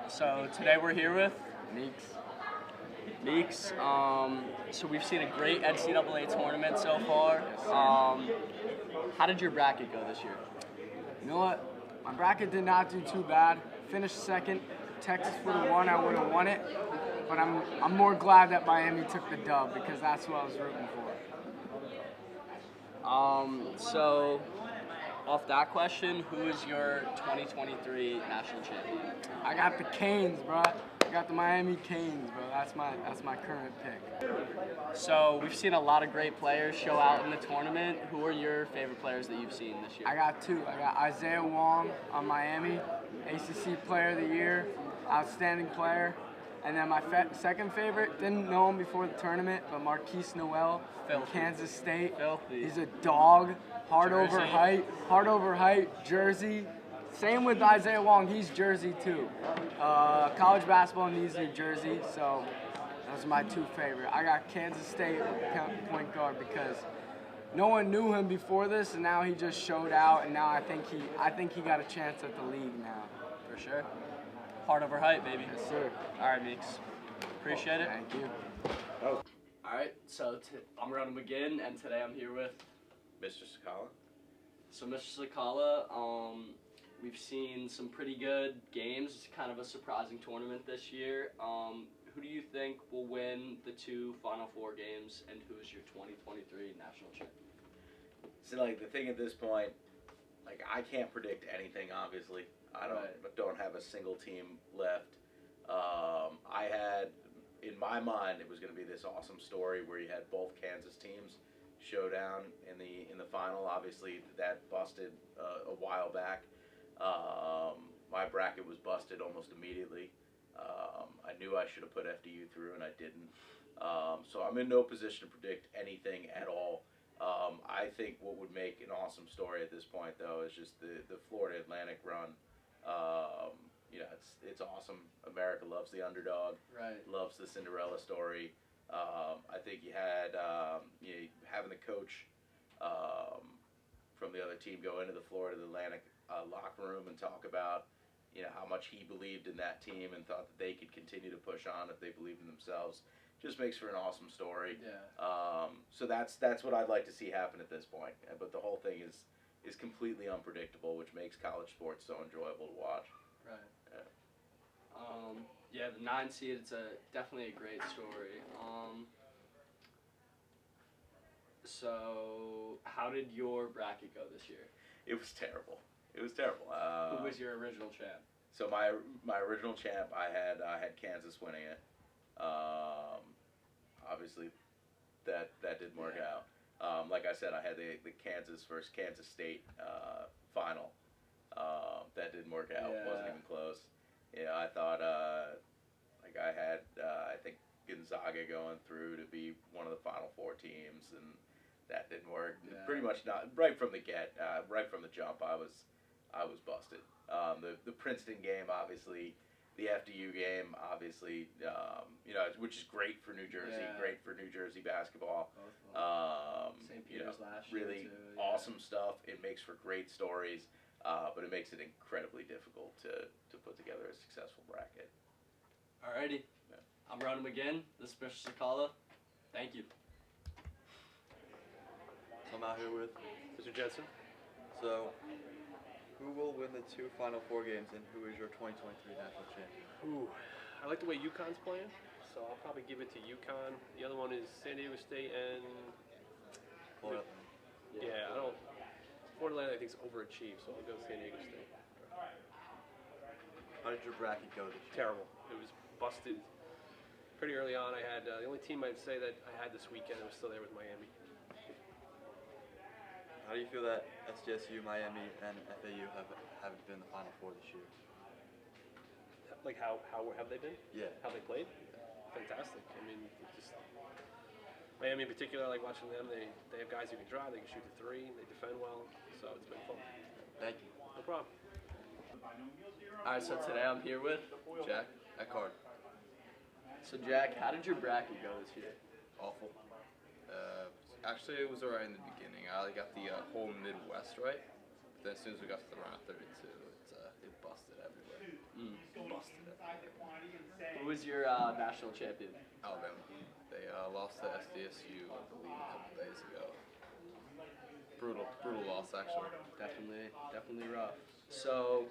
So today we're here with Meeks. Meeks. So we've seen a great NCAA tournament so far. How did your bracket go this year? You know what? My bracket did not do too bad. Finished second. Texas would have won. I would have won it. But I'm more glad that Miami took the dub because that's what I was rooting for. So off that question, who is your 2023 national champion? I got the Canes, bro. I got the Miami Canes, bro. That's my current pick. So we've seen a lot of great players show out in the tournament. Who are your favorite players that you've seen this year? I got two. I got Isaiah Wong on Miami, ACC Player of the Year, outstanding player. And then my second favorite, didn't know him before the tournament, but Marquise Noel from Kansas State. Filthy. He's a dog, hard Jersey. over height, Jersey. Same with Isaiah Wong, he's Jersey too. College basketball needs New Jersey, so those are my two favorite. I got Kansas State point guard because no one knew him before this, and now he just showed out, and now I think he got a chance at the league now. For sure. Heart over height, baby. Yes, sir. All right, Meeks. Appreciate it. Thank you. All right, so I'm Ronald McGinn, and today I'm here with Mr. Sakala. So Mr. Sakala. We've seen some pretty good games. It's kind of a surprising tournament this year. Who do you think will win the two Final Four games, and who is your 2023 national champion? So, the thing at this point, I can't predict anything, obviously. I don't have a single team left. I had, in my mind, it was going to be this awesome story where you had both Kansas teams showdown in the final. Obviously, that busted a while back. My bracket was busted almost immediately. I knew I should have put FDU through, and I didn't. So I'm in no position to predict anything at all. I think what would make an awesome story at this point, though, is just the Florida Atlantic run. It's awesome. America loves the underdog. Right. Loves the Cinderella story. I think you had having the coach from the other team go into the Florida Atlantic locker room and talk about how much he believed in that team and thought that they could continue to push on if they believed in themselves. Just makes for an awesome story. Yeah. So that's what I'd like to see happen at this point. But the whole thing is completely unpredictable, which makes college sports so enjoyable to watch. Right. Yeah, the 9 seed, it's definitely a great story. So how did your bracket go this year? It was terrible. Who was your original champ? So my original champ, I had Kansas winning it. Obviously, that didn't work out. Like I said, I had the Kansas versus Kansas State final. That didn't work out. Yeah. Wasn't even close. I thought I had I think Gonzaga going through to be one of the Final Four teams, and that didn't work. Yeah. Pretty much not right from the right from the jump. I was busted. The Princeton game, obviously. The FDU game, obviously, which is great for New Jersey, Yeah. great for New Jersey basketball. St. Peter's last year, really too, yeah. awesome stuff. It makes for great stories, but it makes it incredibly difficult to put together a successful bracket. Alrighty. Yeah. I'm Ronald McGinn. This is Mr. Sakala. Thank you. So I'm out here with Mr. Jensen. So, who will win the two Final Four games, and who is your 2023 national champion? Ooh, I like the way UConn's playing, so I'll probably give it to UConn. The other one is San Diego State and Florida. yeah, I don't. Florida Atlantic I think is overachieved, so I'll go San Diego State. How did your bracket go this year? Terrible. It was busted pretty early on. I had the only team I'd say that I had this weekend that was still there was Miami. How do you feel that SDSU, Miami, and FAU haven't been in the Final Four this year? Like how have they been? Yeah. How they played? Fantastic. I mean, just Miami in particular, I like watching them. They have guys who can drive, they can shoot the three, they defend well, so it's been fun. Thank you. No problem. Alright, so today I'm here with Jack Eckhart. So Jack, how did your bracket go this year? Awful. Actually, it was alright in the beginning. I got the whole Midwest right. But then as soon as we got to the round of 32, it busted everywhere. Busted it. Who was your national champion? Alabama. They lost to SDSU, I believe, a couple days ago. Brutal loss, actually. Definitely rough. So,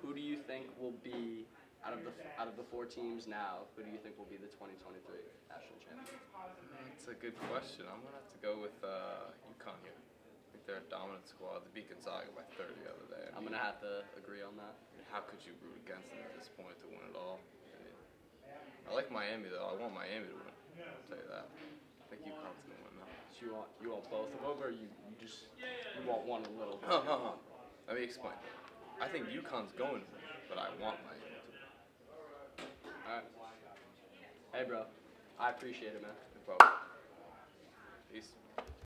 who do you think will be out of the 4 teams now? Who do you think will be the 2023 national champion? That's a good question. I'm gonna have to go with UConn here. I think they're a dominant squad. They beat Gonzaga by 30 the other day. I'm gonna have to agree on that. How could you root against them at this point to win it all? I like Miami though. I want Miami to win. I'll tell you that. I think UConn's gonna win though. So you want both of them, or you want one a little bit? Let me explain. I think UConn's going to win, but I want Miami to win. All right. Hey, bro. I appreciate it, man. No problem.